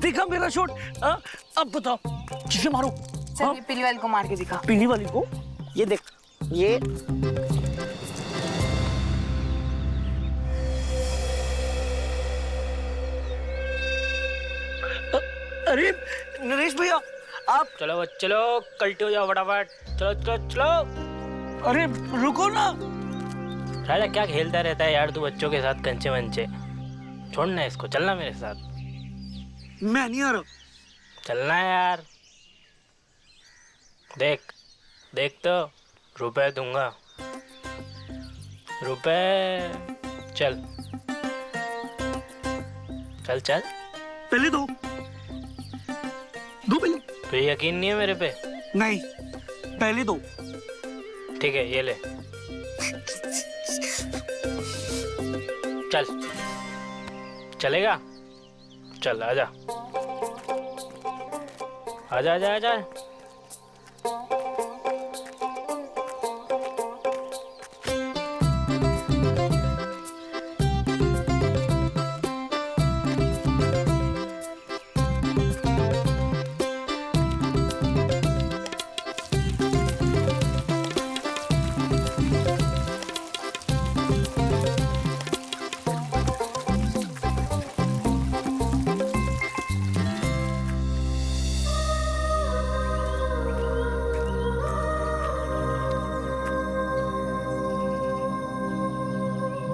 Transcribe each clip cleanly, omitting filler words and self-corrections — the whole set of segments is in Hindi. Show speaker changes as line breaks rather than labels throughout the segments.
देखा मेरा शॉट? अब बताओ किसे मारो?
सर ये पीली वाली को मार के दिखा।
पीली वाली को? ये देख, ये अरे नरेश भैया आप
चलो चलो, कल्टी हो जाओ फटाफट। चलो चलो चलो।
अरे रुको ना।
राजा क्या खेलता रहता है यार तू बच्चों के साथ कंचे वंचे? छोड़ना इसको, चलना मेरे साथ।
मैं नहीं आ रहा।
चलना यार। देख देख तो, रुपए दूंगा, रुपए। चल चल चल।
पहले दो पहले।
तो यकीन नहीं है मेरे पे?
नहीं, पहले दो।
ठीक है ये ले। चल चलेगा? चल आजा आजा आजा आजा।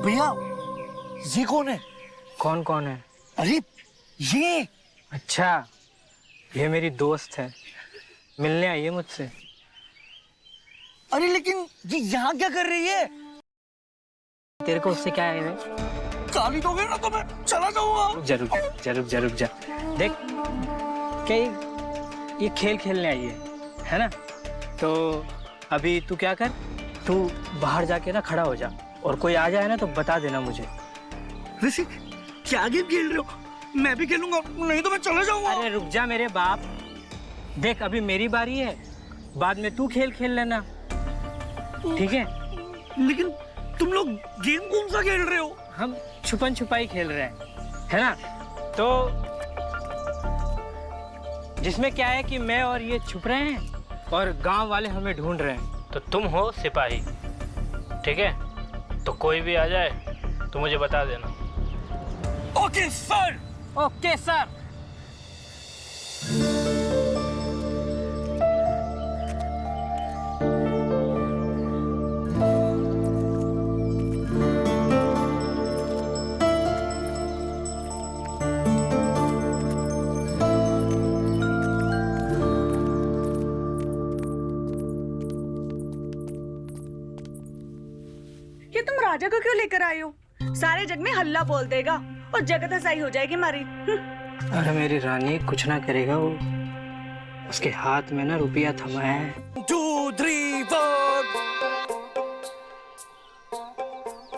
भैया ये कौन है?
कौन कौन है?
अरे ये
अच्छा, ये मेरी दोस्त है, मिलने आई है मुझसे।
अरे लेकिन ये यहाँ क्या कर रही है?
तेरे को उससे क्या है?
गाली दोगे ना तो मैं चला जाऊंगा।
जरूर जरूर जरूर जा। देख क्या ये खेल खेलने आई है ना? तो अभी तू क्या कर, तू बाहर जाके ना खड़ा हो जा, और कोई आ जाए ना तो बता देना मुझे।
वैसे क्या गेम खेल रहे हो? मैं भी खेलूंगा, नहीं तो मैं चला जाऊंगा।
अरे रुक जा मेरे बाप, देख अभी मेरी बारी है, बाद में तू खेल खेल लेना, ठीक है?
लेकिन तुम लोग गेम कौन सा खेल रहे हो?
हम छुपन छुपाई खेल रहे हैं, है ना? तो जिसमें क्या है कि मैं और ये छुप रहे हैं और गांव वाले हमें ढूंढ रहे हैं। तो तुम हो सिपाही, ठीक है? तो कोई भी आ जाए तो मुझे बता देना।
Okay sir.
Okay sir.
ये तुम राजा को क्यों लेकर आए हो? सारे जग में हल्ला बोल देगा और जगत सही हो जाएगी हमारी।
अरे मेरी रानी कुछ ना करेगा वो, उसके हाथ में ना रुपया थमा है।
2 3 4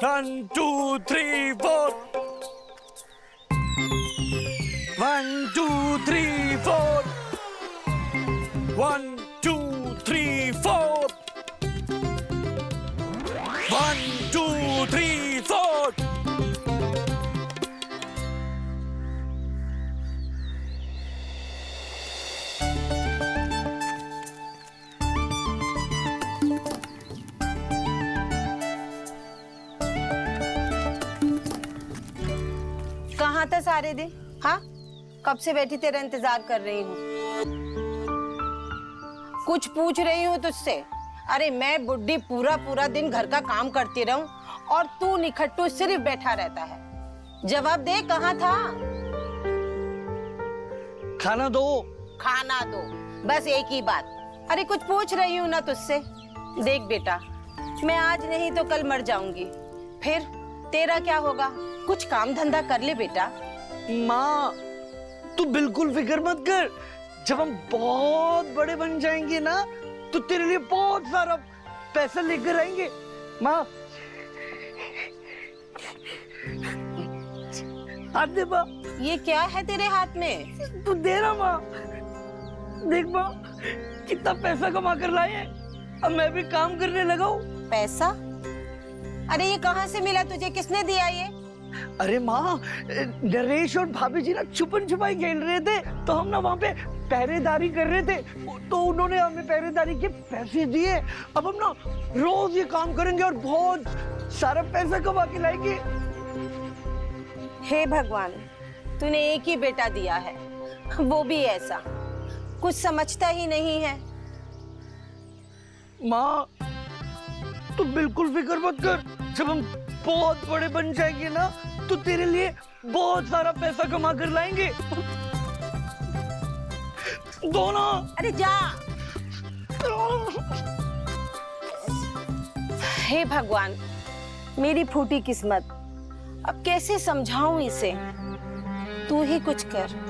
1 2 3 4 1 2 3 4 1 2 3 4 1 2 3 4।
कहाँ था सारे दिन? हाँ, कब से बैठी तेरा इंतजार कर रही हूँ। कुछ पूछ रही हूँ तुझसे। अरे मैं बुड्ढी पूरा पूरा दिन घर का काम करती रहूं और तू निखट्टू सिर्फ बैठा रहता है। जवाब दे, कहाँ था?
खाना दो।
खाना दो, बस एक ही बात। अरे कुछ पूछ रही हूँ ना तुझसे। देख बेटा, मैं आज नहीं तो कल मर जाऊंगी, फिर तेरा क्या होगा? कुछ काम धंधा कर ले बेटा।
माँ तू बिल्कुल फिक्र मत कर, जब हम बहुत बड़े बन जाएंगे ना तो तेरे लिए बहुत सारा पैसा लेकर आएंगे। माँ हाथ दे माँ।
ये क्या है तेरे हाथ में?
तू दे ना माँ। देख माँ कितना पैसा कमा कर लाए हैं, अब मैं भी काम करने लगा हूँ।
पैसा? अरे ये कहाँ से मिला तुझे? किसने दिया ये?
अरे माँ, नरेश और भाभी जी ना छुपन छुपाई खेल रहे थे, तो हम ना वहाँ पे पहरेदारी कर रहे थे, तो उन्होंने हमें पहरेदारी के पैसे दिए। अब हम ना रोज ये काम करेंगे और बहुत सारा पैसा कमा के लाएंगे।
हे भगवान, तूने एक ही बेटा दिया है, वो भी ऐसा, कुछ समझता ही नहीं है।
माँ, तू बिल्कुल फिक्र मत कर, जब हम बहुत बड़े बन जाएंगे ना, तो तेरे लिए बहुत सारा पैसा कमा कर लाएंगे। दो ना।
अरे जा। हे भगवान, मेरी फूटी किस्मत, अब कैसे समझाऊं इसे? तू ही कुछ कर।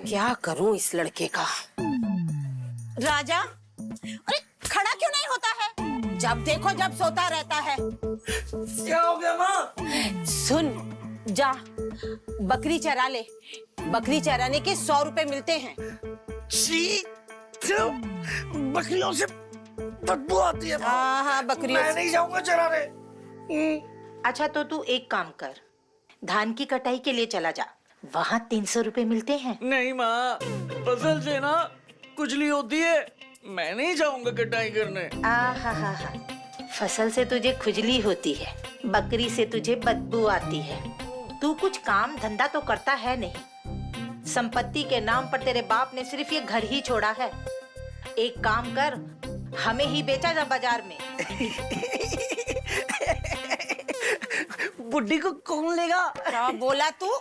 क्या करूं इस लड़के का? राजा, अरे खड़ा क्यों नहीं होता है? जब देखो जब सोता रहता है।
क्या हो गया माँ?
सुन, जा बकरी चरा ले, बकरी चराने के 100 रुपए मिलते हैं।
छी, बकरियों से बदबू आती है।
हाँ, बकरियों
मैं
से।
नहीं जाऊंगा चराने।
अच्छा तो तू एक काम कर, धान की कटाई के लिए चला जा, वहाँ 300 रुपए मिलते हैं।
नहीं माँ, फसल से ना कुचली होती है, मैं नहीं जाऊंगा कटाई करने।
हा, फसल से तुझे खुजली होती है, बकरी से तुझे बदबू आती है। तू कुछ काम धंधा तो करता है नहीं। संपत्ति के नाम पर तेरे बाप ने सिर्फ ये घर ही छोड़ा है। एक काम कर, हमें ही बेचा जा बाजार में।
बुड्ढी को कौन लेगा?
क्या बोला तू?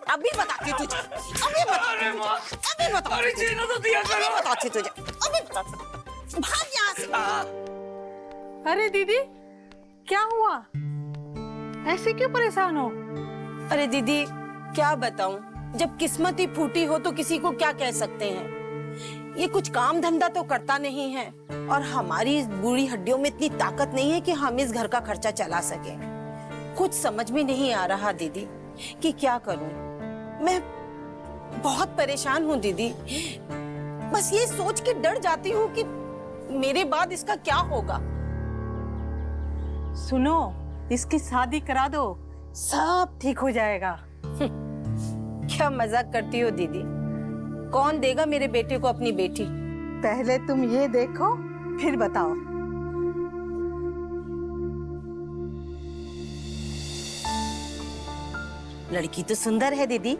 अभी बताती तुझे, अभी बताती तुझे, अभी बताती
अरे जीना तो दिया
अभी
करो।
बताती तुझे, अभी बताती। भाग यहाँ से।
अरे दीदी, क्या हुआ? ऐसे क्यों परेशान हो?
अरे दीदी, क्या बताऊं, जब किस्मत ही फूटी हो तो किसी को क्या कह सकते हैं। ये कुछ काम धंधा तो करता नहीं है, और हमारी इस बूढ़ी हड्डियों में इतनी ताकत नहीं है कि हम इस घर का खर्चा चला सके। कुछ समझ में नहीं आ रहा दीदी कि क्या करूं। मैं बहुत परेशान हूँ दीदी, बस ये सोच के डर जाती हूँ कि मेरे बाद इसका क्या होगा।
सुनो, इसकी शादी करा दो, सब ठीक हो जाएगा।
क्या मजाक करती हो दीदी? कौन देगा मेरे बेटे को अपनी बेटी?
पहले तुम ये देखो, फिर बताओ।
लड़की तो सुंदर है दीदी,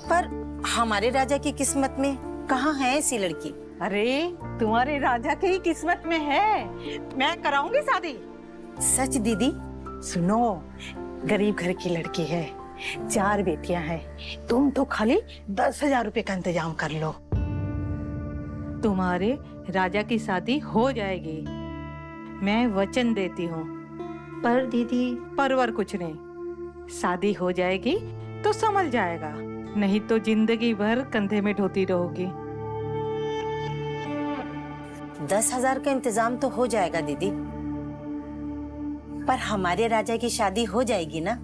पर हमारे राजा की किस्मत में कहाँ है ऐसी लड़की?
अरे तुम्हारे राजा की ही किस्मत में है, मैं कराऊंगी शादी।
सच दीदी?
सुनो, गरीब घर की लड़की है, 4 बेटियां हैं, तुम तो खाली 10,000 रुपए का इंतजाम कर लो, तुम्हारे राजा की शादी हो जाएगी, मैं वचन देती हूँ।
पर दीदी,
परवर कुछ नहीं, शादी हो जाएगी तो संभल जाएगा, नहीं तो जिंदगी भर कंधे में ढोती रहोगी।
10,000 का इंतजाम तो हो जाएगा दीदी, पर हमारे राजा की शादी हो जाएगी ना?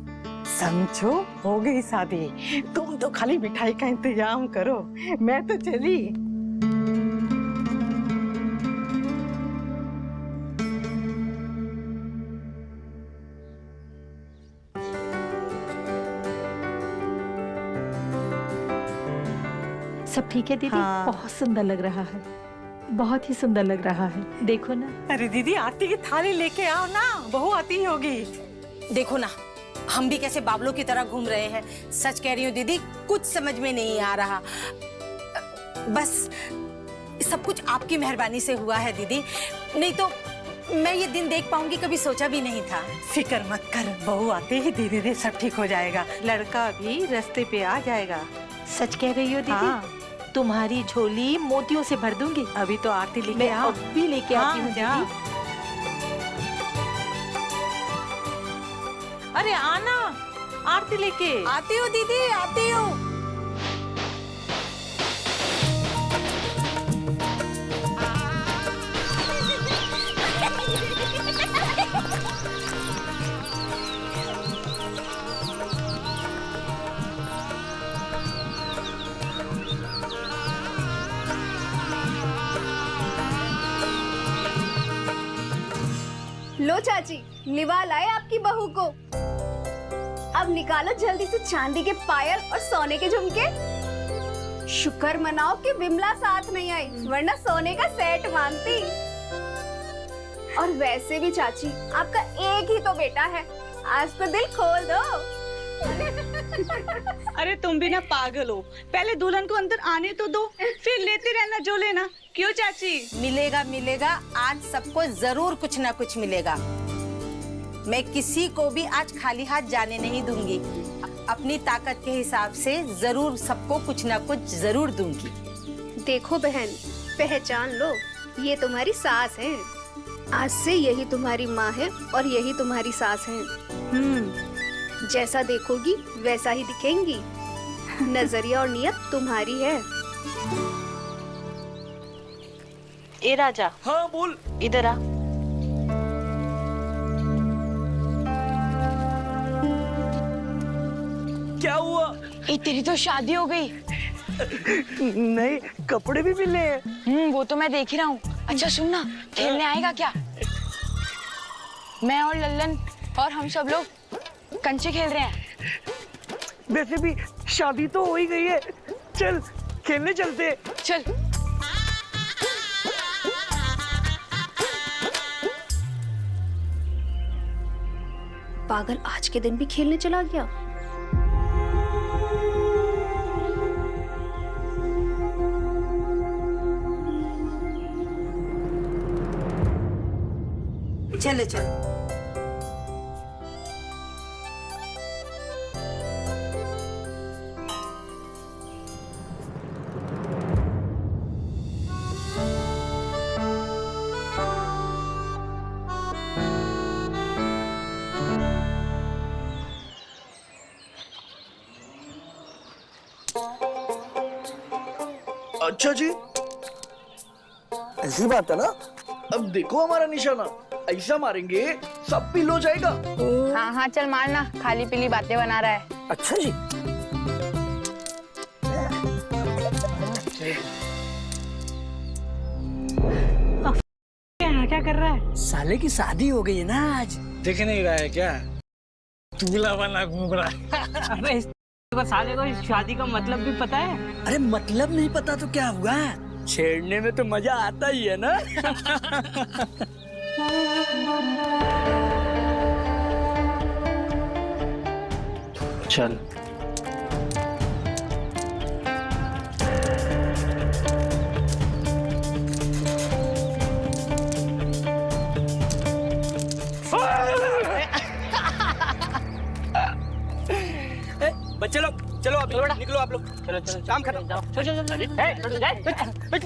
समझो, हो गई शादी, तुम तो खाली मिठाई का इंतजाम करो, मैं तो चली।
सब ठीक है दीदी?
हाँ।
बहुत सुंदर लग रहा है, बहुत ही सुंदर लग रहा है, देखो ना।
अरे दीदी, आरती की थाली लेके आओ ना, बहू आती होगी।
देखो ना, हम भी कैसे बावलों की तरह घूम रहे हैं। सच कह रही हूँ दीदी, कुछ समझ में नहीं आ रहा। बस सब कुछ आपकी मेहरबानी से हुआ है दीदी, नहीं तो मैं ये दिन देख पाऊंगी कभी सोचा भी नहीं था।
फिक्र मत कर, बहू आते ही धीरे धीरे सब ठीक हो जाएगा, लड़का भी रास्ते पे आ जाएगा।
सच कह रही हो दीदी?
हाँ।
तुम्हारी झोली मोतियों से भर दूंगी।
अभी तो आरती लेके
मैं
आओ।
अब भी लेके आती हूँ
जा।
दीदी।
अरे आना, आरती लेके।
आती हूँ दीदी, आती हूँ।
चाची, निभा लाए आपकी बहू को। अब निकालो जल्दी से चांदी के पायल और सोने के झुमके। शुक्र मनाओ कि विमला साथ नहीं आई, वरना सोने का सेट मांगती। और वैसे भी चाची, आपका एक ही तो बेटा है, आज तो दिल खोल दो।
अरे तुम भी ना पागल हो, पहले दुल्हन को अंदर आने तो दो, फिर लेते रहना जो लेना। क्यों चाची?
मिलेगा मिलेगा, आज सबको जरूर कुछ ना कुछ मिलेगा। मैं किसी को भी आज खाली हाथ जाने नहीं दूंगी। अपनी ताकत के हिसाब से जरूर सबको कुछ ना कुछ जरूर दूंगी।
देखो बहन, पहचान लो, ये तुम्हारी सास है। आज से यही तुम्हारी माँ है और यही तुम्हारी सास है। जैसा देखोगी वैसा ही दिखेंगी। नजरिया और नियत तुम्हारी है।
ए राजा,
हाँ बोल।
इधर आ।
क्या हुआ?
ए, तेरी तो शादी हो गई।
नहीं, कपड़े भी मिले हैं।
वो तो मैं देख ही रहा हूँ। अच्छा सुन ना, खेलने आएगा क्या? मैं और लल्लन और हम सब लोग कंचे खेल रहे हैं।
वैसे भी शादी तो हो ही गई है, चल खेलने चलते हैं।
चल।
पागल आज के दिन भी खेलने चला गया।
चलो चलो।
अच्छा जी, ऐसी बात है ना। अब देखो हमारा निशाना, ऐसा मारेंगे सब पील हो जाएगा।
हाँ हाँ चल मारना, खाली पीली बातें बना रहा है।
अच्छा जी।
क्या कर रहा है?
साले की शादी हो गई है ना आज।
दिख नहीं रहा है क्या? दूल्हा बना घूम रहा है। अबे इस साले को इस शादी का मतलब भी पता है?
अरे मतलब नहीं पता तो क्या हुआ, छेड़ने में तो मजा आता ही है ना।
चल।
बच्चे लोग चलो, आप निकलो, आप लोग
चलो चलो
काम खत्म।
चलो चलो चलो।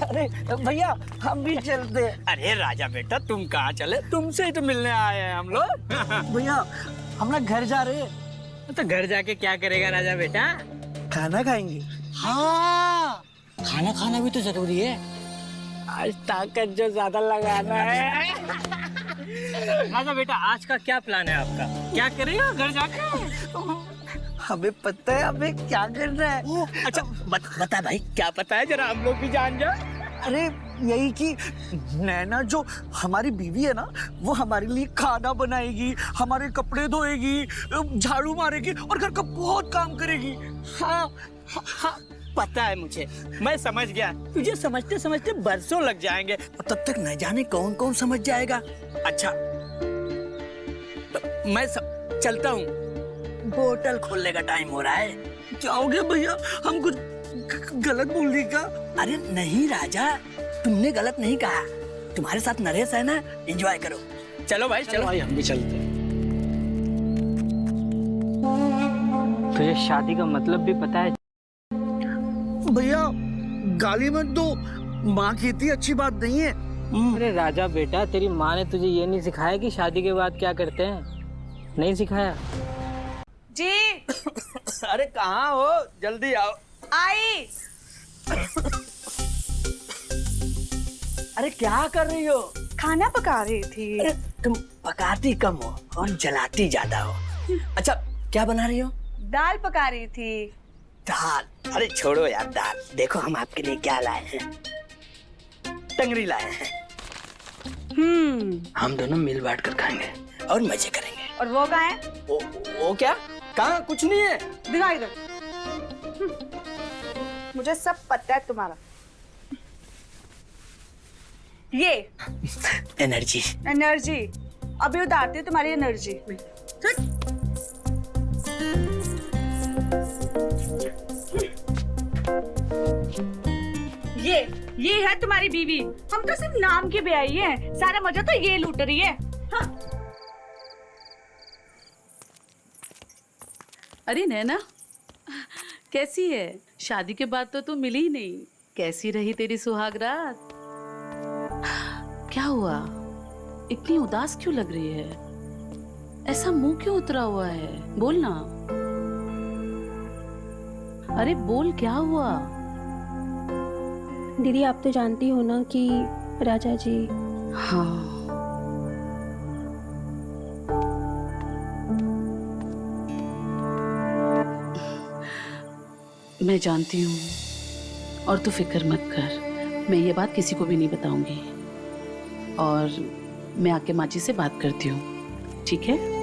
अरे भैया हम भी चलते हैं।
अरे राजा बेटा तुम कहाँ चले? तुमसे ही तो मिलने आए हैं हम लोग।
भैया हम ना घर जा रहे हैं।
तो घर जाके क्या करेगा राजा बेटा?
खाना खाएंगे।
हाँ, खाना खाना भी तो जरूरी है। आज ताकत जो ज्यादा लगाना है। राजा बेटा आज का क्या प्लान है आपका? क्या करेगा घर जाके?
हमें पता है हमें क्या करना है।
अच्छा बता भाई, क्या पता है जरा हम लोग भी जान जाए।
अरे यही कि नैना जो हमारी बीवी है ना, वो हमारे लिए खाना बनाएगी, हमारे कपड़े धोएगी, झाड़ू मारेगी और घर का बहुत काम करेगी।
हाँ, हाँ पता है मुझे, मैं समझ गया। तुझे समझते समझते बरसों लग जाएंगे,
तब तक न जाने कौन कौन समझ जाएगा।
अच्छा तो मैं चलता हूँ,
होटल खोलने का टाइम हो रहा है। जाओगे भैया? हम कुछ गलत बोल दी क्या?
अरे नहीं राजा, तुमने गलत नहीं कहा। तुम्हारे साथ नरेश है ना, एंजॉय करो।
चलो भाई चलो भाई, हम भी चलते हैं। तुझे शादी का मतलब भी पता है?
भैया गाली मत दो, माँ कहती अच्छी बात नहीं है।
अरे राजा बेटा, तेरी माँ ने तुझे ये नहीं सिखाया कि शादी के बाद क्या करते हैं? नहीं सिखाया
जी।
अरे कहाँ हो? जल्दी आओ।
आई।
अरे क्या कर रही हो?
खाना पका रही थी।
अरे तुम पकाती कम हो और जलाती ज्यादा हो। अच्छा क्या बना रही हो?
दाल पका रही थी।
दाल? अरे छोड़ो यार दाल, देखो हम आपके लिए क्या लाए हैं। टंगरी लाए हैं। हम दोनों मिल बांट कर खाएंगे। और मजे करेंगे।
और वो कहाँ है?
वो क्या? कहाँ? कुछ नहीं है।
दिखा इधर। मुझे सब पता है तुम्हारा। ये
एनर्जी।
एनर्जी अभी उतारती है तुम्हारी एनर्जी। ये है तुम्हारी बीवी। हम तो सिर्फ नाम की ब्याही हैं, सारा मजा तो ये लूट रही है। हाँ।
अरे नैना, कैसी है? शादी के बाद तो तू मिली ही नहीं। कैसी रही तेरी सुहाग रात? क्या हुआ? इतनी उदास क्यों लग रही है? ऐसा मुंह क्यों उतरा हुआ है? बोल ना। अरे बोल, क्या हुआ?
दीदी आप तो जानती हो ना कि राजा जी।
हाँ, मैं जानती हूँ और तू फिक्र मत कर। मैं ये बात किसी को भी नहीं बताऊंगी और मैं आके माची से बात करती हूँ, ठीक है?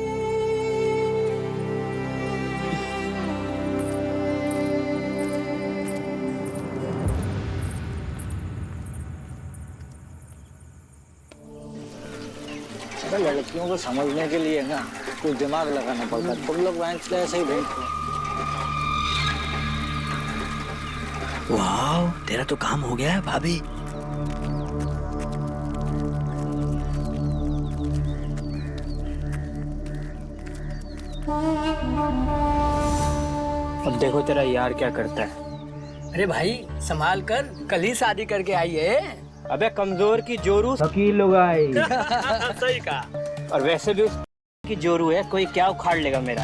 लड़कियों को समझने के लिए ना कुछ दिमाग लगाना पड़ता है। तुम लोग वैसे ऐसे ही भेजते हो।
वाह, तेरा तो काम हो गया है भाभी।
अब देखो तेरा यार क्या करता है।
अरे भाई संभाल कर, कल ही शादी करके आई है।
अबे कमजोर की जोरू वकील लोग आए।
सही कहा।
और वैसे भी उसकी जोरू है, कोई क्या उखाड़ लेगा मेरा।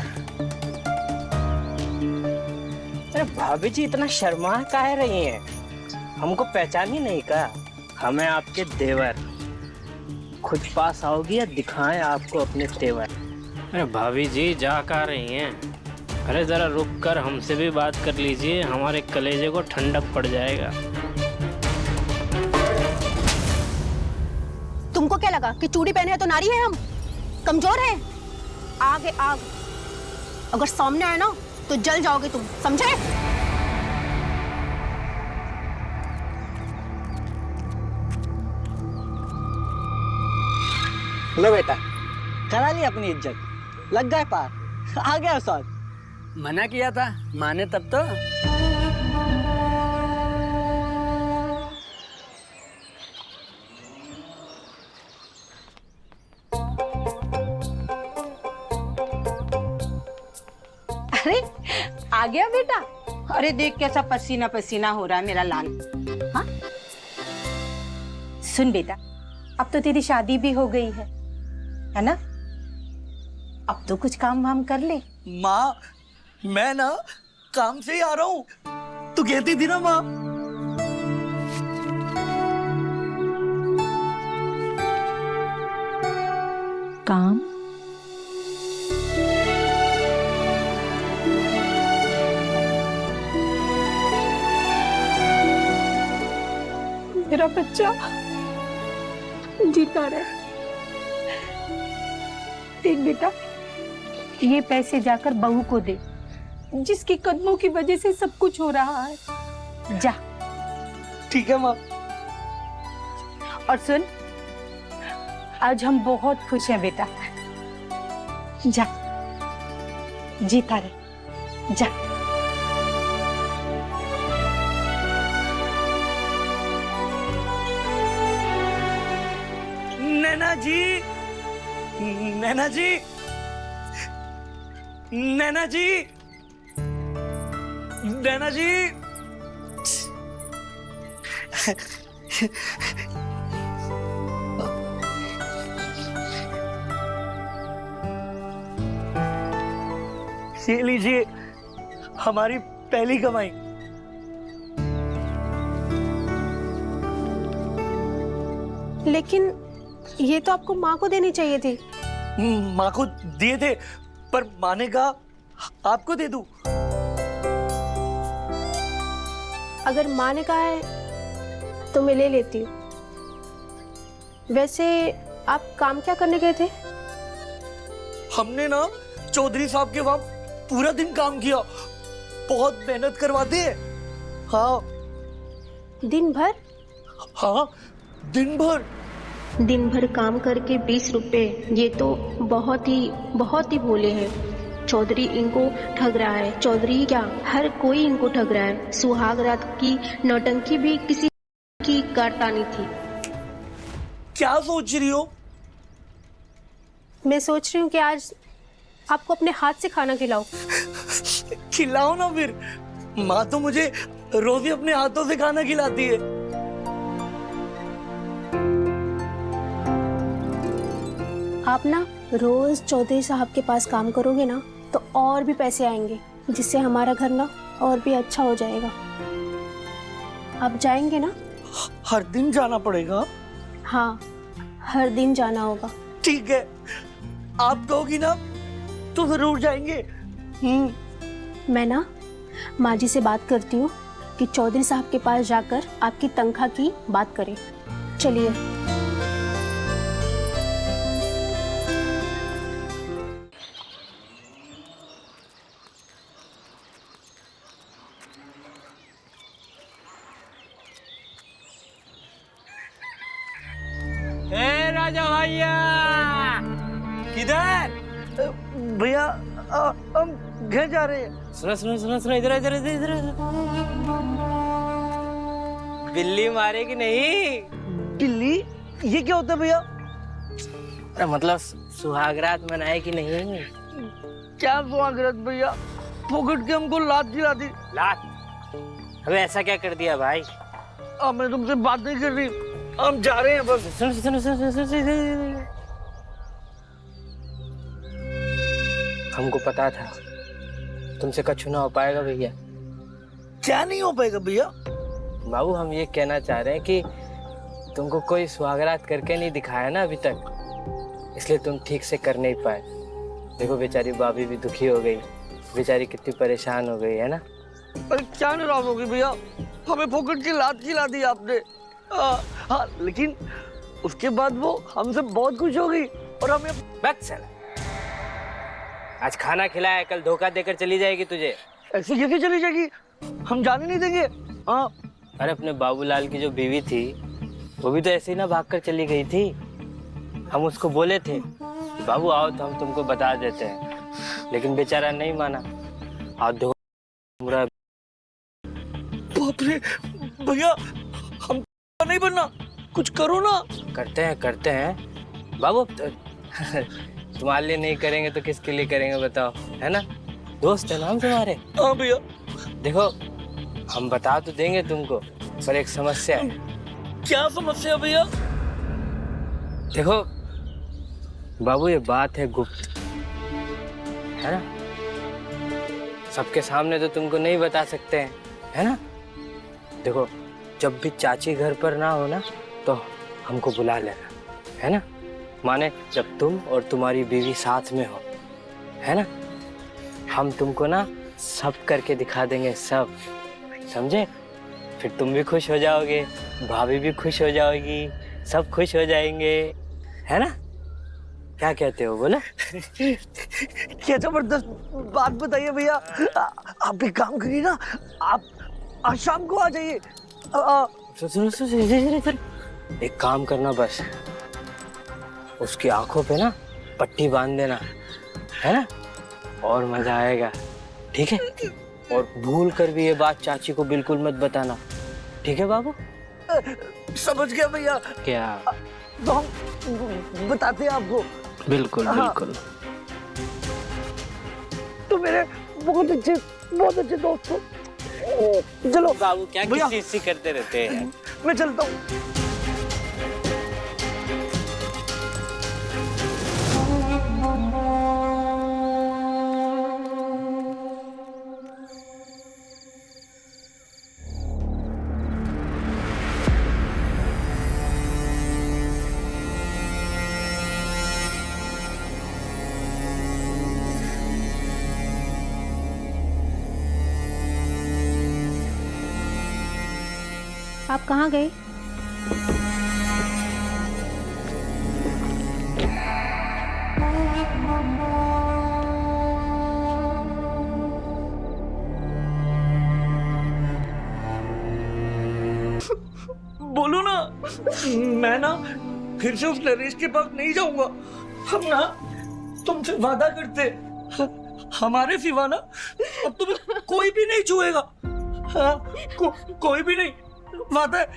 अरे भाभी जी इतना शर्मा काहे रही हैं? हमको पहचान ही नहीं का? हमें आपके देवर। खुद पास आओगी या दिखाएं आपको अपने तेवर?
अरे भाभी जी जा कहाँ रही हैं? अरे जरा रुक कर हमसे भी बात कर लीजिए, हमारे कलेजे को ठंडक पड़ जाएगा।
तुमको क्या लगा कि चूड़ी पहने है तो नारी है हम? कमजोर है? आग है आग, अगर सामने आए ना तो जल जाओगे तुम, समझे?
लो बेटा, करा ली अपनी इज्जत, लग गए पार, आ गया साथ।
मना किया था, माने तब तो।
अरे आ गया बेटा। अरे देख कैसा पसीना पसीना हो रहा है मेरा लाल। हाँ सुन बेटा, अब तो तेरी शादी भी हो गई है ना? अब तो कुछ काम वाम कर ले।
माँ मैं ना काम से ही आ रहा हूँ, तू कहती थी ना माँ।
काम?
मेरा बच्चा जीता रहे। देख बेटा, ये पैसे जाकर बहू को दे, जिसके कदमों की वजह से सब कुछ हो रहा है। जा।
ठीक है माँ।
और सुन, आज हम बहुत खुश हैं बेटा। जा, जीता रहे, जा।
नैना जी, नैना जी, नैना जी, नैना जी। ये लीजिए हमारी पहली कमाई।
लेकिन ये तो आपको माँ को देनी चाहिए थी।
माँ को दिए थे, पर माँ ने कहा आपको दे दूं।
अगर माँ ने कहा है तो मैं ले लेती हूँ। वैसे आप काम क्या करने गए थे?
हमने ना चौधरी साहब के वहां पूरा दिन काम किया, बहुत मेहनत करवाते हैं। हाँ
दिन भर?
हाँ दिन भर।
दिन भर काम करके 20 रुपए, ये तो बहुत ही भोले हैं। चौधरी इनको ठग रहा है। चौधरी क्या, हर कोई इनको ठग रहा है। सुहाग रात की नौटंकी भी किसी की कारतानी थी।
क्या सोच रही हो?
मैं सोच रही हूँ कि आज आपको अपने हाथ से खाना खिलाओ।
खिलाओ ना फिर, माँ तो मुझे रोज ही अपने हाथों से खाना खिलाती है।
आप ना रोज चौधरी साहब के पास काम करोगे ना तो और भी पैसे आएंगे, जिससे हमारा घर ना और भी अच्छा हो जाएगा। आप जाएंगे ना?
हर दिन जाना पड़ेगा?
हाँ, हर दिन जाना होगा।
ठीक है, आप कहोगी ना तो जरूर जाएंगे।
मैं ना माँ जी से बात करती हूँ कि चौधरी साहब के पास जाकर आपकी तनख्वाह की बात करें। चलिए।
ए राजा भैया, किधर?
भैया हम घर जा रहे हैं।
सुनो सुनो सुनो सुनो, इधर इधर इधर इधर। बिल्ली मारेगी नहीं?
बिल्ली? ये क्या होता है भैया?
अरे मतलब सुहागरात मनाए कि नहीं?
क्या सुहागरात भैया? पकड़ के हमको लात दिला दी।
लात? अबे ऐसा क्या कर दिया भाई?
अब मैं तुमसे बात नहीं कर रही, हम जा रहे हैं बस।
सुनो सुनो सुनो सुनो सुनो। हमको पता था तुमसे कुछ ना हो पाएगा भैया।
क्या नहीं हो पाएगा भैया?
बाबू हम ये कहना चाह रहे हैं कि तुमको कोई सुहागरात करके नहीं दिखाया ना अभी तक, इसलिए तुम ठीक से कर नहीं पाए। देखो बेचारी भाभी भी दुखी हो गई, बेचारी कितनी परेशान हो गई है ना।
अरे क्या नाराज होगी भैया, हमें फोकट की लात खिला दी आपने। हाँ, लेकिन उसके बाद वो हमसे बहुत खुश हो गई और हमें
बस आज खाना खिलाया, कल धोखा देकर चली जाएगी तुझे।
ऐसे कैसे चली जाएगी? हम जाने नहीं देंगे। हाँ।
अरे अपने बाबूलाल की जो बीवी थी वो भी तो ऐसे ही ना भागकर चली गई थी। हम उसको बोले थे कि बाबू आओ तो हम तुमको बता देते हैं, लेकिन बेचारा नहीं माना। आज धोखा।
बाप रे भैया, हम नहीं बनना, कुछ करो ना।
करते हैं बाबू। तुम्हारे लिए नहीं करेंगे तो किसके लिए करेंगे बताओ, है ना? दोस्त है ना हम तुम्हारे।
हाँ भैया।
देखो हम बता तो देंगे तुमको, पर एक समस्या है।
क्या समस्या भैया?
देखो बाबू ये बात है गुप्त, है ना? सबके सामने तो तुमको नहीं बता सकते हैं, है ना? देखो जब भी चाची घर पर ना हो ना तो हमको बुला लेना, है ना? माने जब तुम और तुम्हारी बीवी साथ में हो, है ना? हम तुमको ना सब करके दिखा देंगे, सब, समझे? फिर तुम भी खुश हो जाओगे, भाभी भी खुश हो जाओगी, सब खुश हो जाएंगे, है ना? क्या कहते हो बोलो?
क्या जबरदस्त बात बताइए भैया। आप एक काम करिए ना, आप आज शाम को आ जाइए।
एक काम करना, बस उसकी आंखों पे ना पट्टी बांध देना, है ना? और मजा आएगा, ठीक है? और भूल कर भी ये बात चाची को बिल्कुल मत बताना, ठीक है बाबू?
समझ गया भैया।
क्या?
तो हम बताते हैं आपको।
बिल्कुल बिल्कुल।
तो मेरे बहुत अच्छे दोस्त हो। चलो
बाबू, क्या किसी करते रहते हैं?
मैं चलता हूँ।
आप कहाँ गए?
मैं ना फिर से उस नरेश के पास नहीं जाऊंगा। हम ना तुमसे वादा करते, हमारे सिवा ना अब तुम्हें कोई भी नहीं छुएगा। हाँ, कोई भी नहीं, वादा है।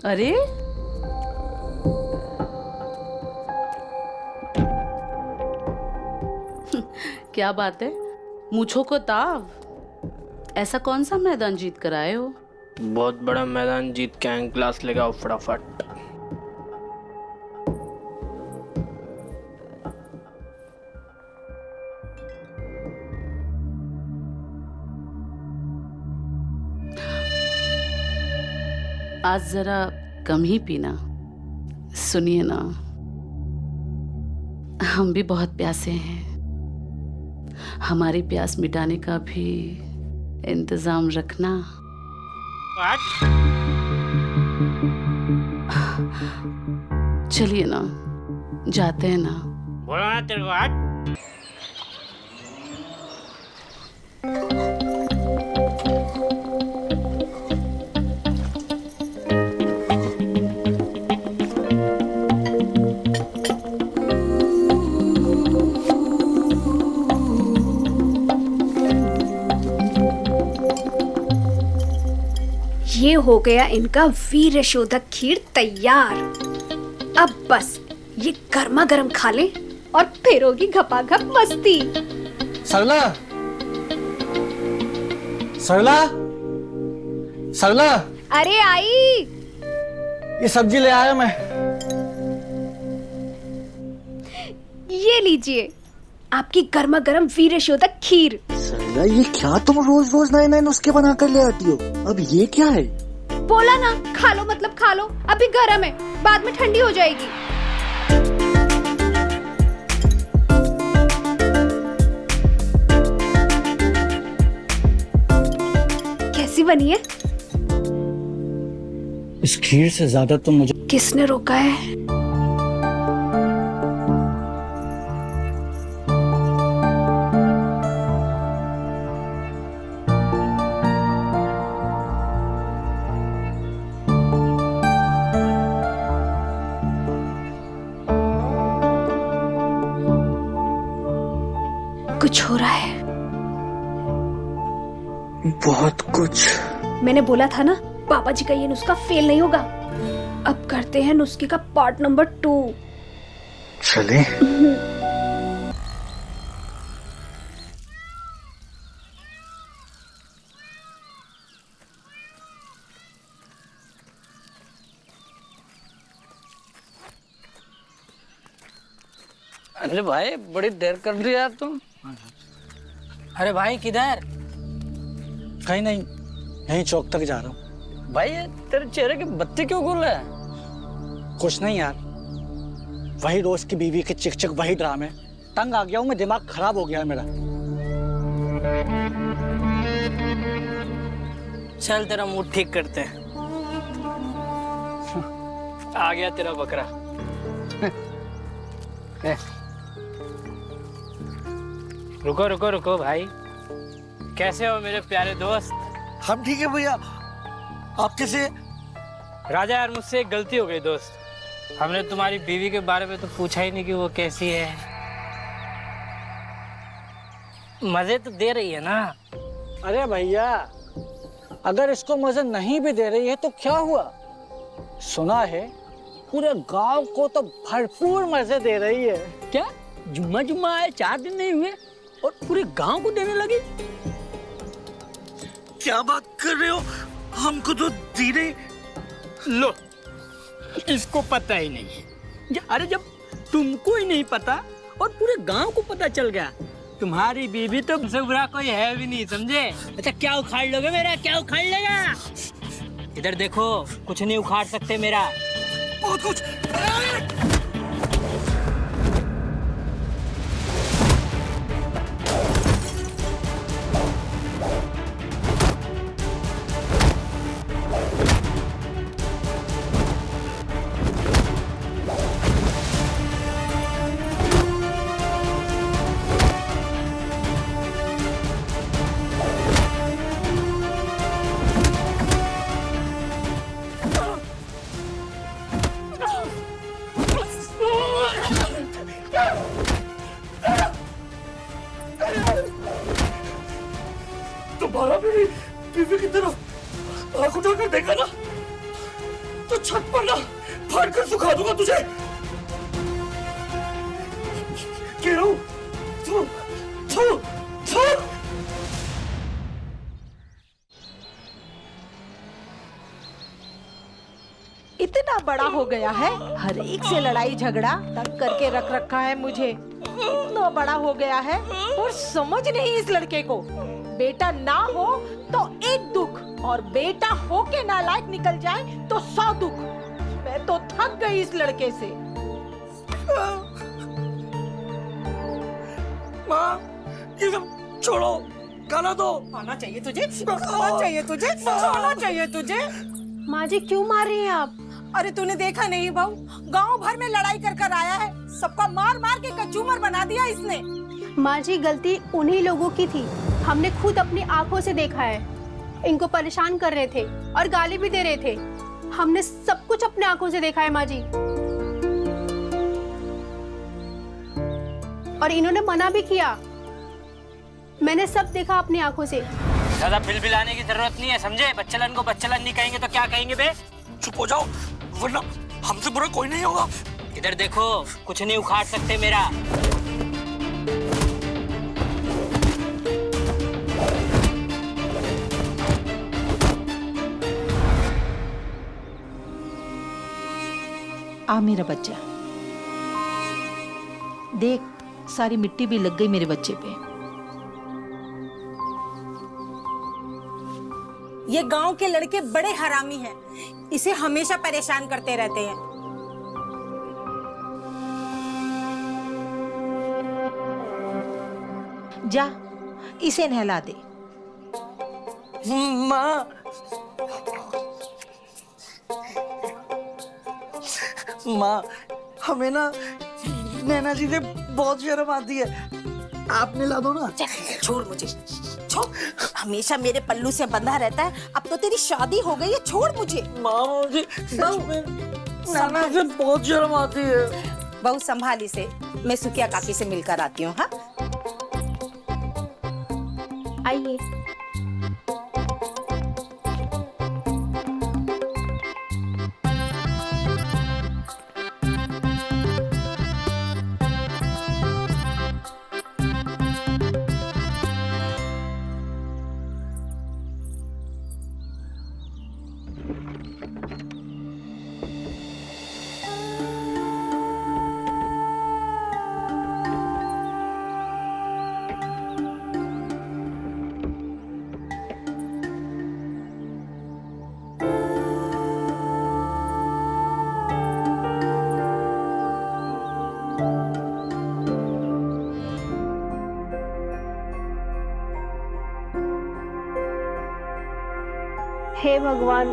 अरे क्या बात है, मूंछों को ताव। ऐसा कौन सा मैदान जीत कर आए हो?
बहुत बड़ा मैदान जीत के आए, क्लास लगाओ फटाफट।
आज जरा कम ही पीना। सुनिए ना, हम भी बहुत प्यासे हैं। हमारी प्यास मिटाने का भी इंतजाम रखना। चलिए ना, जाते हैं ना।
बोला ना तेरे को आज।
ये हो गया इनका वीर शोधक खीर तैयार। अब बस ये गर्मा गर्म खा लें और फिर होगी घपाघप मस्ती।
सरला, सरला, सरला,
अरे आई,
ये सब्जी ले आया मैं।
ये लीजिए आपकी गर्मा गर्म वीर शोधक खीर।
सरला, ये क्या तुम रोज रोज नए नए नुस्खे बना कर ले आती हो? अब ये क्या है?
बोला ना, खा लो मतलब खा लो, अभी गर्म है, बाद में ठंडी हो जाएगी। कैसी बनी है?
इस खीर से ज्यादा तो मुझे
किसने रोका है? कुछ हो रहा है।
बहुत कुछ।
मैंने बोला था ना, पापा जी का ये नुस्खा फेल नहीं होगा। अब करते हैं नुस्खे का पार्ट नंबर 2।
चले।
अरे भाई, बड़ी देर कर दी यार तुम। अरे भाई किधर?
कहीं नहीं, यहीं चौक तक जा रहा हूँ।
भाई ये तेरे चेहरे की बत्ती क्यों गुल है?
कुछ नहीं यार, वही रोज की बीवी के चिक चिक वही ड्रामे। तंग आ गया हूँ मैं, दिमाग खराब हो गया है मेरा।
चल तेरा मूड ठीक करते हैं। आ गया तेरा बकरा। रुको रुको रुको भाई, कैसे हो मेरे प्यारे दोस्त?
हम ठीक है भैया, आप कैसे?
राजा यार, मुझसे एक गलती हो गई दोस्त। हमने तुम्हारी बीवी के बारे में तो पूछा ही नहीं कि वो कैसी है। मजे तो दे रही है ना?
अरे भैया, अगर इसको मजे नहीं भी दे रही है तो क्या हुआ? सुना है पूरे गांव को तो भरपूर मजे दे रही है।
क्या जुम्मा जुम्मा आए 4 दिन नहीं हुए और पूरे गांव को देने लगी?
क्या बात कर रहे हो? हमको तो दी नहीं।
लो, इसको पता ही नहीं। अरे जब तुमको ही नहीं पता और पूरे गांव को पता चल गया
तुम्हारी बीवी तो मुझसे बुरा कोई है भी नहीं, समझे? अच्छा क्या उखाड़ लोगे मेरा, क्या उखाड़ लेगा? इधर देखो, कुछ नहीं उखाड़ सकते मेरा।
बहुत कुछ। तुम्हारा मेरी बीवी की तरफ आंख उठाकर देखा ना तो छत पर ना फाड़ कर सुखा दूंगा तुझे। कह रहा हूं थू, थू, थू।
इतना बड़ा हो गया है, हर एक से लड़ाई झगड़ा तंग करके रख रखा है मुझे। इतना बड़ा हो गया है और समझ नहीं इस लड़के को। बेटा ना हो तो एक दुख और बेटा हो के नालायक निकल जाए तो 100 दुख। मैं तो थक गई इस लड़के से।
माँ ये सब छोड़ो, खाना दो।
खाना चाहिए तुझे, खाना चाहिए तुझे, खाना चाहिए तुझे।
माँ जी क्यों मार रही हैं आप?
अरे तूने देखा नहीं बहू, गांव भर में लड़ाई कर कर आया है, सबका मार मार के कचूमर बना दिया इसने।
माँ जी गलती उन्हीं लोगों की थी, हमने खुद अपनी आंखों से देखा है। इनको परेशान कर रहे थे और गाली भी दे रहे थे, हमने सब कुछ अपने आंखों से देखा है माँ जी। और इन्होंने मना भी किया, मैंने सब देखा अपनी आंखों से।
ज्यादा बिलबिलाने की जरूरत नहीं है, समझे? बच्चलन को बच्चलन नहीं कहेंगे तो क्या कहेंगे बे?
चुप हो जाओ वरना हमसे बुरा कोई नहीं होगा।
इधर देखो, कुछ नहीं उखाड़ सकते मेरा।
आ मेरा बच्चा, देख सारी मिट्टी भी लग गई मेरे बच्चे पे।
ये गांव के लड़के बड़े हरामी हैं, इसे हमेशा परेशान करते रहते हैं।
जा इसे नहला दे।
माँ माँ हमें ना नैना जी से बहुत शर्म आती है, आप मिला दो ना।
छोड़ मुझे, छोड़। हमेशा मेरे पल्लू से बंधा रहता है, अब तो तेरी शादी हो गई है, छोड़ मुझे।
माँ मुझे नैना से बहुत शर्म आती है।
बहू संभाल इसे, मैं सुकिया काकी से मिलकर आती हूँ। हाँ
आइए। हे भगवान,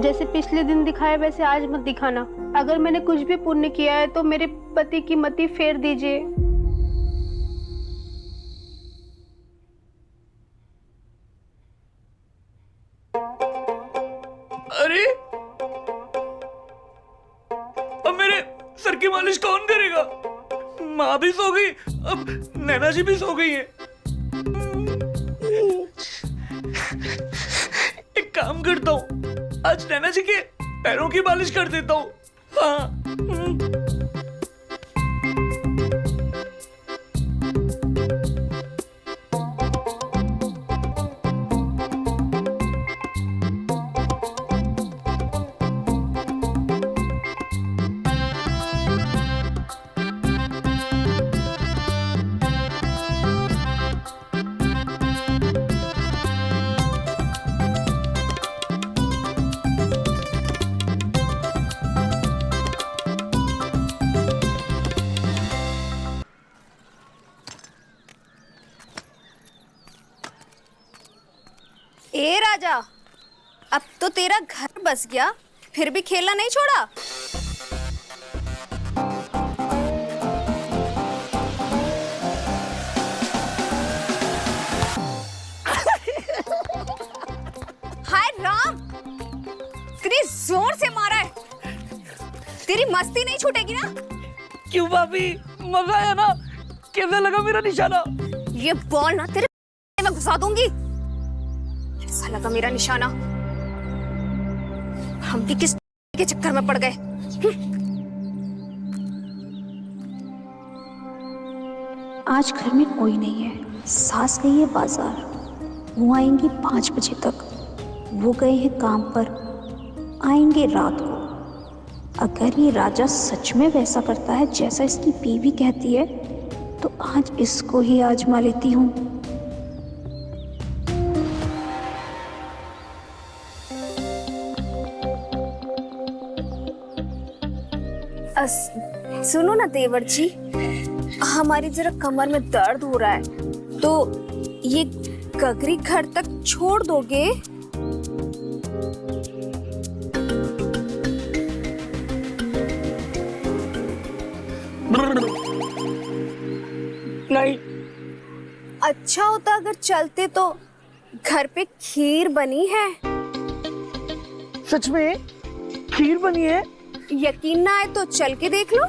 जैसे पिछले दिन दिखाए वैसे आज मत दिखाना। अगर मैंने कुछ भी पुण्य किया है तो मेरे पति की मति फेर दीजिए।
अरे अब मेरे सर की मालिश कौन करेगा? माँ भी सो गई, अब नैना जी भी सो गई है। एक काम करता हूँ, आज नैना जी के पैरों की मालिश कर देता हूँ। हाँ
ए राजा, अब तो तेरा घर बस गया, फिर भी खेलना नहीं छोड़ा। हाय राम, इतनी जोर से मारा है, तेरी मस्ती नहीं छूटेगी ना?
क्यों भाभी, मजा आया ना? कैसा लगा मेरा निशाना?
ये बॉल ना तेरे में घुसा दूंगी। कैसा लगा मेरा निशाना? हम भी किस के चक्कर में पड़ गए।
आज घर में कोई नहीं है, सास गई है बाजार, वो आएंगी 5 बजे तक। वो गए हैं काम पर, आएंगे रात को। अगर ये राजा सच में वैसा करता है जैसा इसकी बीवी कहती है, तो आज इसको ही आजमा लेती हूँ।
सुनो ना देवर जी, हमारी जरा कमर में दर्द हो रहा है, तो ये गगरी घर तक छोड़ दोगे?
नहीं।
अच्छा होता अगर चलते, तो घर पे खीर बनी है।
सच में खीर बनी है?
यकीन ना आए तो चल के देख लो।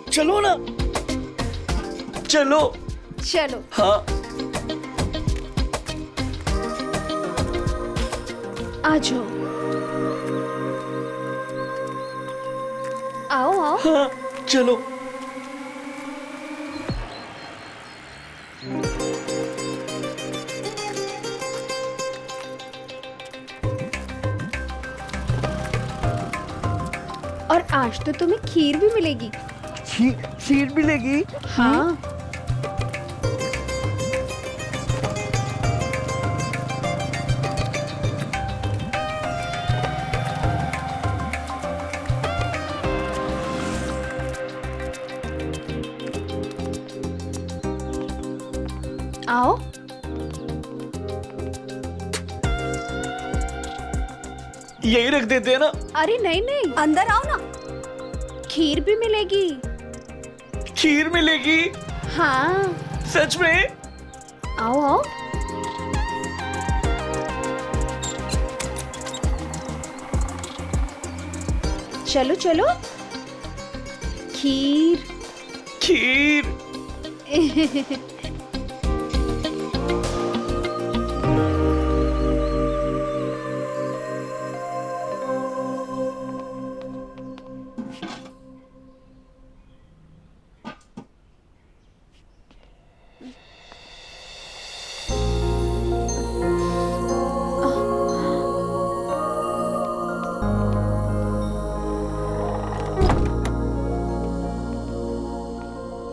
चलो ना, चलो।
चलो।
हाँ।
आ जाओ। आओ आओ।
हाँ, चलो।
और आज तो तुम्हें खीर भी मिलेगी।
खीर मिलेगी?
हाँ। आओ।
यही रख देते हैं ना?
अरे नहीं नहीं, अंदर आओ ना, खीर भी मिलेगी।
खीर मिलेगी?
हाँ।
सच में?
आओ आओ। चलो चलो। खीर।
खीर।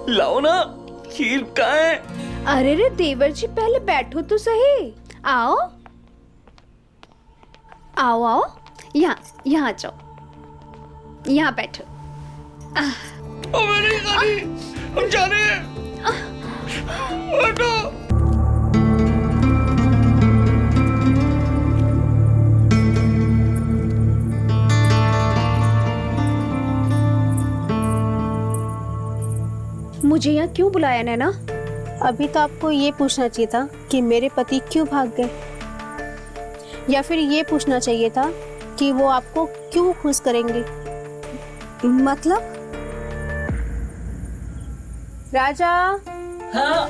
लाओ ना, खीर कहाँ है?
अरे रे देवर जी, पहले बैठो तो सही। आओ आओ आओ, यहाँ यहाँ आ जाओ, यहाँ बैठो।
मेरी गाड़ी, हम जा रहे हैं। हटो।
मुझे यहाँ क्यों बुलाया नैना?
अभी तो आपको ये पूछना चाहिए था कि मेरे पति क्यों भाग गए, या फिर ये पूछना चाहिए था कि वो आपको क्यों खुश करेंगे।
मतलब?
राजा।
हाँ।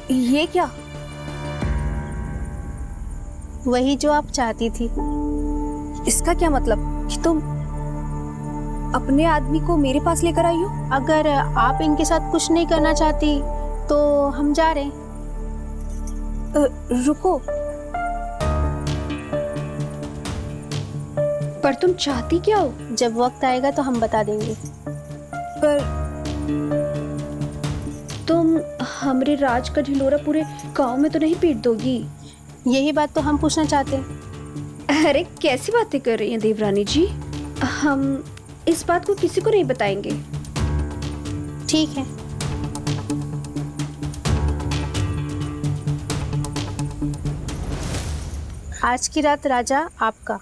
ये क्या?
वही जो आप चाहती थी।
इसका क्या मतलब कि तुम अपने आदमी को मेरे पास लेकर आई हो?
अगर आप इनके साथ कुछ नहीं करना चाहती तो हम जा रहे हैं।
रुको, पर तुम चाहती क्या हो?
जब वक्त आएगा तो हम बता देंगे।
पर तुम हमरे राज का ढिंडोरा पूरे गांव में तो नहीं पीट दोगी?
यही बात तो हम पूछना चाहते हैं।
अरे कैसी बातें कर रही हैं देवरानी जी, हम इस बात को किसी को नहीं बताएंगे।
ठीक है। आज की रात राजा आपका।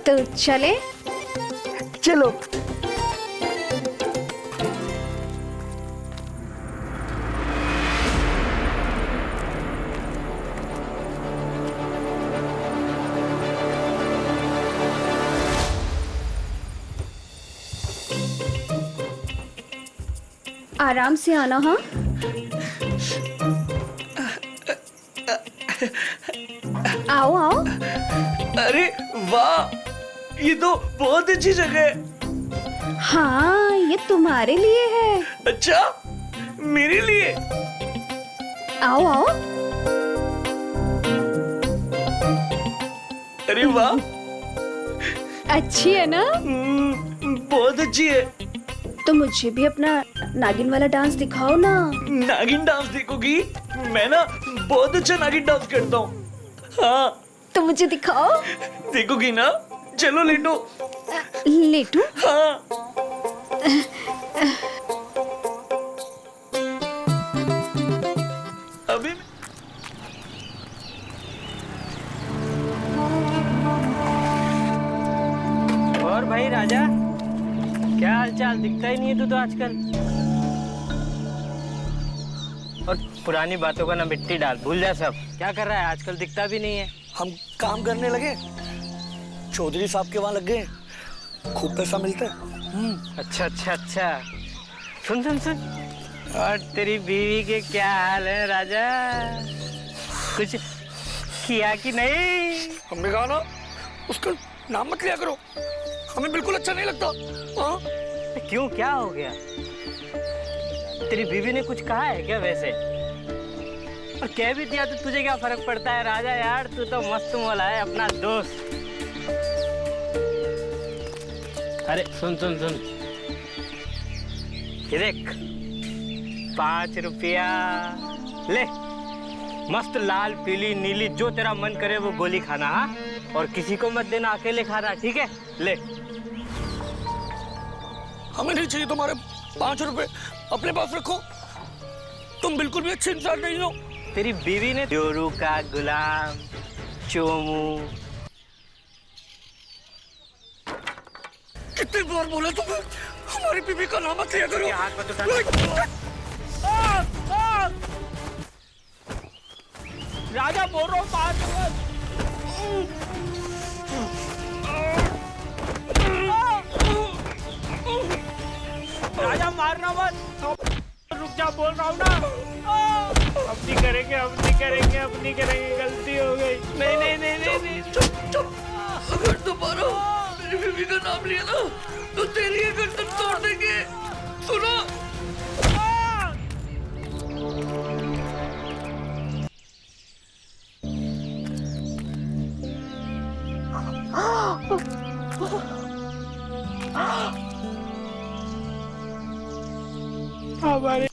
तो चले।
चलो।
आराम से आना। हाँ, आओ आओ।
अरे वाह, ये तो बहुत अच्छी जगह है।
हाँ, ये तुम्हारे लिए है।
अच्छा, मेरे लिए?
आओ आओ।
अरे वाह,
अच्छी है ना?
बहुत अच्छी है।
तो मुझे भी अपना नागिन वाला डांस दिखाओ ना।
नागिन डांस देखोगी? मैं ना बहुत अच्छा नागिन डांस करता हूँ। हाँ,
तो मुझे दिखाओ।
देखोगी ना? चलो लेटो।
लेटू?
हाँ। अभी
और भाई राजा, क्या हालचाल? दिखता ही नहीं है तू तो आजकल। और पुरानी बातों का ना मिट्टी डाल, भूल जा सब। क्या कर रहा है आजकल? दिखता भी नहीं है।
हम काम करने लगे, चौधरी साहब के वहाँ लग गए, खूब पैसा मिलता है।
अच्छा अच्छा अच्छा। सुन सुन सुन, और तेरी बीवी के क्या हाल है राजा? कुछ किया कि नहीं?
हमने कहा ना उसका नाम मत लिया करो, हमें बिल्कुल अच्छा नहीं लगता। हाँ?
क्यों, क्या हो गया? तेरी बीवी ने कुछ कहा है क्या वैसे? और कह भी दिया तो तुझे क्या फर्क पड़ता है राजा? यार तू तो मस्त मौला है, अपना दोस्त। अरे सुन सुन सुन, ये देख 5 रुपया ले, मस्त लाल पीली नीली जो तेरा मन करे वो गोली खाना। हाँ, और किसी को मत देना, अकेले खाना, ठीक है? ले।
हमें नहीं चाहिए तुम्हारे 5 रुपए, अपने पास रखो। तुम बिल्कुल भी अच्छे इंसान नहीं हो।
तेरी बीवी ने जोरू का गुलाम चोमू।
कितनी बार बोला तुम्हें हमारी बीवी का नाम मत लिया करो।
हाथ मत उठा। राजा बोल रहा हूँ, 5 राजा मारना मत, रुक जा, बोल रहा हूँ ना। अब नहीं करेंगे, अब नहीं करेंगे, अब नहीं करेंगे, गलती हो गई। नहीं नहीं नहीं नहीं नहीं,
चुप चुप। अगर दोबारा मेरी बीवी का नाम लिया ना तो तेरी ये गर्दन तोड़ देंगे। सुनो।
हमारे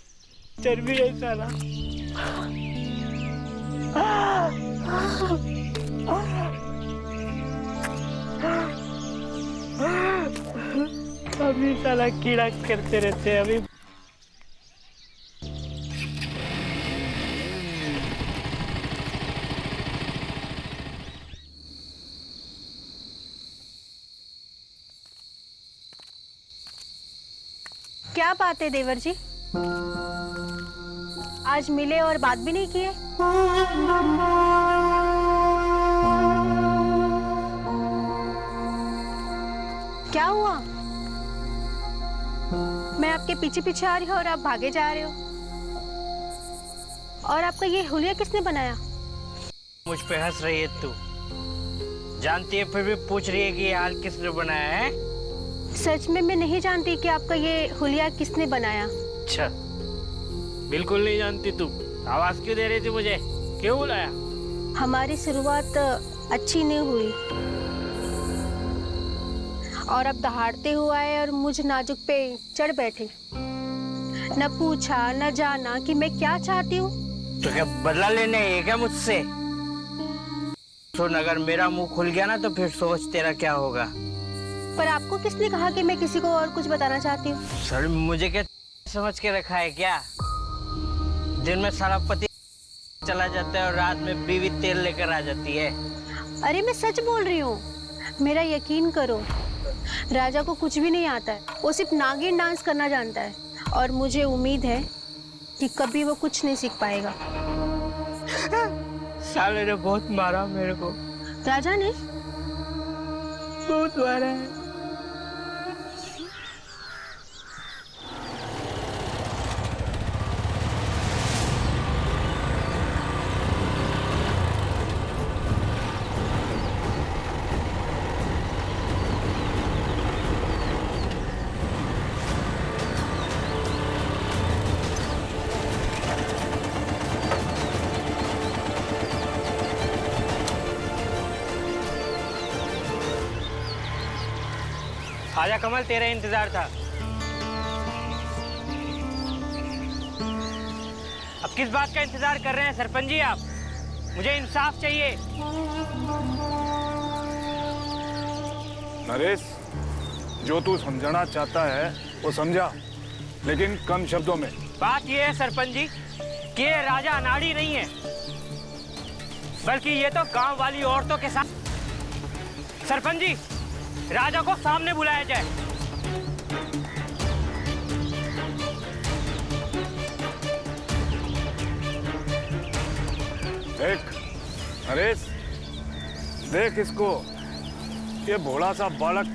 चर्बी है साला। अभी साला कीड़ा करते रहते हैं अभी।
क्या बात है देवर जी, आज मिले और बात भी नहीं किए? क्या हुआ? मैं आपके पीछे पीछे आ रही हूँ और आप भागे जा रहे हो। और आपका ये हुलिया किसने बनाया?
मुझ पे हंस रही है तू, जानती है फिर भी पूछ रही है कि ये हाल किसने बनाया है?
सच में मैं नहीं जानती कि आपका ये हुलिया किसने बनाया।
अच्छा, बिल्कुल नहीं जानती तू? आवाज क्यों दे रही थी मुझे? क्यों बुलाया?
हमारी शुरुआत अच्छी नहीं हुई और अब दहाड़ते हुए आए और मुझ नाजुक पे चढ़ बैठे। न पूछा न जाना कि मैं क्या चाहती हूँ।
तो क्या बदला लेने है क्या मुझसे? सुन, अगर मेरा मुंह खुल गया ना तो फिर सोच तेरा क्या होगा।
पर आपको किसने कहा कि मैं किसी को और कुछ बताना चाहती हूँ?
सर, मुझे क्या समझ के रखा है क्या? दिन में सारा पति चला जाता है और रात में बीवी तेल लेकर आ जाती है।
अरे मैं सच बोल रही हूँ, मेरा यकीन करो। राजा को कुछ भी नहीं आता है, वो सिर्फ नागिन डांस करना जानता है और मुझे उम्मीद है कि कभी वो कुछ नहीं सीख पाएगा।
साले ने बहुत मारा मेरे को।
राजा ने?
बहुत मारा है। आजा कमल, तेरा इंतजार था। अब किस बात का इंतजार कर रहे हैं सरपंच जी आप? मुझे इंसाफ चाहिए।
नरेश, जो तू समझाना चाहता है वो समझा, लेकिन कम शब्दों में।
बात ये है सरपंच जी कि ये राजा अनाड़ी नहीं है, बल्कि ये तो गांव वाली औरतों के साथ। सरपंच जी, राजा को सामने बुलाया जाए।
देख नरेश, देख इसको, ये भोला सा बालक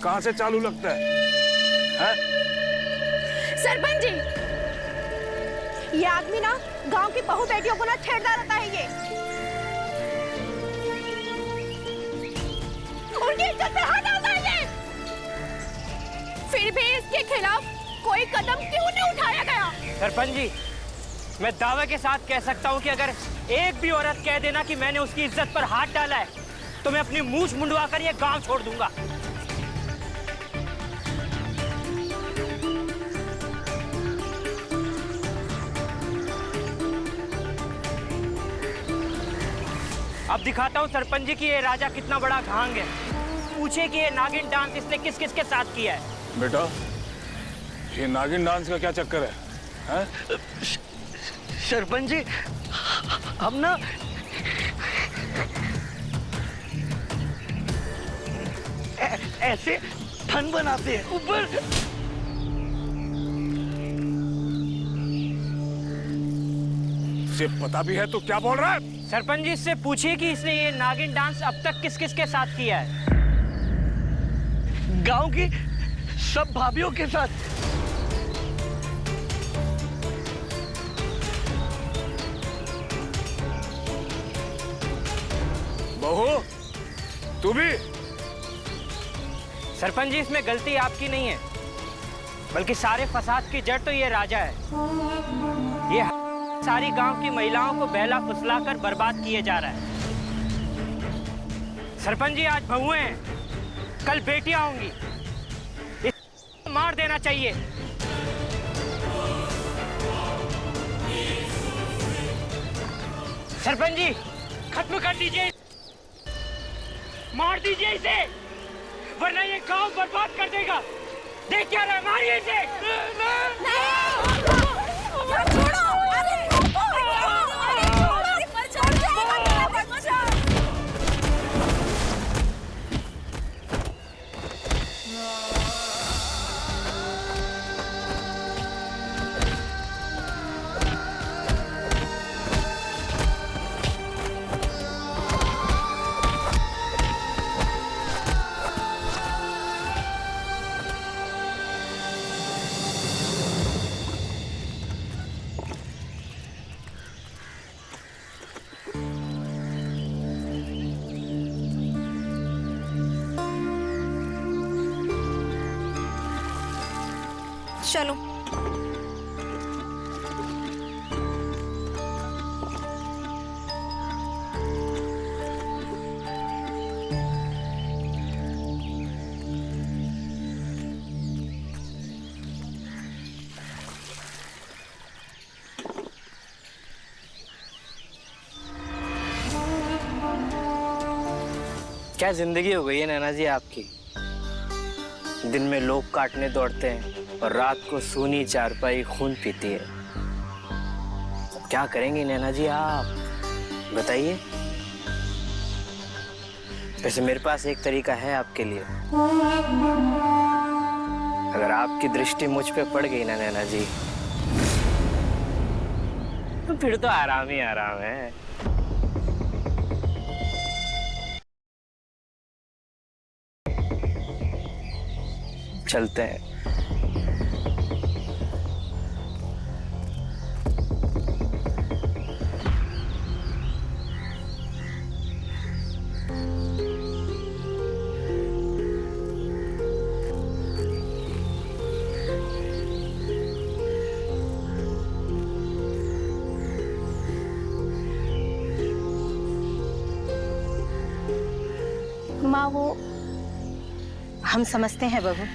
कहां से चालू लगता है?
सरपंच जी, ये आदमी ना गांव की बहू बेटियों को ना छेड़ता रहता है। ये उनकी इज्जत पे हाथ डालता है ये। फिर भी इसके खिलाफ कोई कदम क्यों नहीं उठाया गया?
सरपंच जी, मैं दावे के साथ कह सकता हूं कि अगर एक भी औरत कह देना कि मैंने उसकी इज्जत पर हाथ डाला है तो मैं अपनी मूंछ मुंडवा कर ये गांव छोड़ दूंगा। अब दिखाता हूं सरपंच जी कि ये राजा कितना बड़ा घांग है। पूछे कि ये नागिन डांस इसने किस किस के साथ किया है।
बेटा, ये नागिन डांस का क्या चक्कर है?
सरपंच जी, हम ना ऐसे फन बनाते हैं ऊपर।
तुझे पता भी है तू क्या बोल रहा है?
सरपंच जी, इससे पूछिए कि इसने ये नागिन डांस अब तक किस किस के साथ किया है।
गांव की सब भाभियों के साथ।
बहू, तू भी?
सरपंच जी, इसमें गलती आपकी नहीं है, बल्कि सारे फसाद की जड़ तो ये राजा है। ये सारी गांव की महिलाओं को बहला फुसला कर बर्बाद किए जा रहा है। सरपंच जी, आज बहुएं हैं, कल बेटियां होंगी, इसको मार देना चाहिए। सरपंच जी, खत्म कर दीजिए, मार दीजिए इसे, वरना ये गांव बर्बाद कर देगा। देख क्या रहा है, मारिए इसे।
छोड़ो, चलो।
क्या जिंदगी हो गई है नैना जी आपकी। दिन में लोग काटने दौड़ते हैं और रात को सूनी चारपाई खून पीती है। क्या करेंगी नैना जी आप, बताइए। वैसे मेरे पास एक तरीका है आपके लिए। अगर आपकी दृष्टि मुझ पे पड़ गई ना नैना जी, तो फिर तो आराम ही आराम है। चलते हैं।
माँ, वो हम समझते हैं बहू,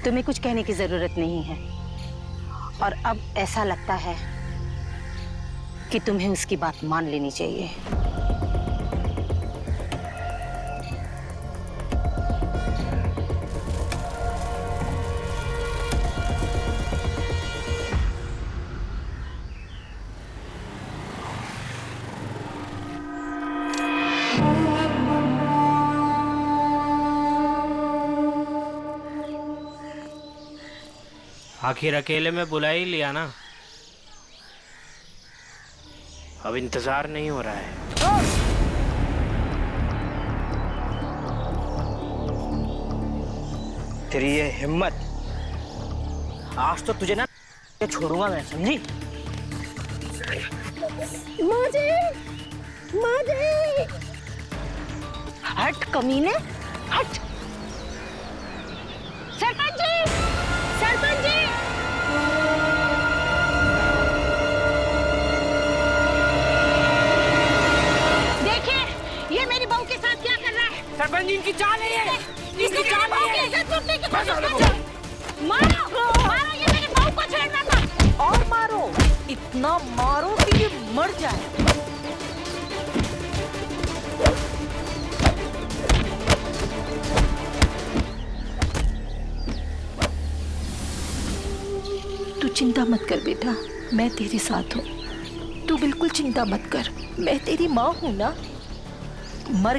तुम्हें कुछ कहने की जरूरत नहीं है। और अब ऐसा लगता है कि तुम्हें उसकी बात मान लेनी चाहिए।
आखिर अकेले में बुला ही लिया ना, अब इंतजार नहीं हो रहा है। तेरी ये हिम्मत, आज तो तुझे ना छोड़ूंगा मैं, समझी?
माँ जी, माँ जी, हट कमीने, हट। सरपंच जी, सरपंच जी। देखिए, ये मेरी बहू के साथ क्या कर रहा है।
सरपंच जी, इनकी चाल है ये,
इसकी चाल है। मारो, मारो, ये मेरी बहू को छेड़ रहा था। और मारो, इतना मारो कि ये मर जाए।
तू चिंता मत कर बेटा, मैं तेरे साथ हूँ। तू बिल्कुल चिंता मत कर, मैं तेरी माँ हूँ ना। मर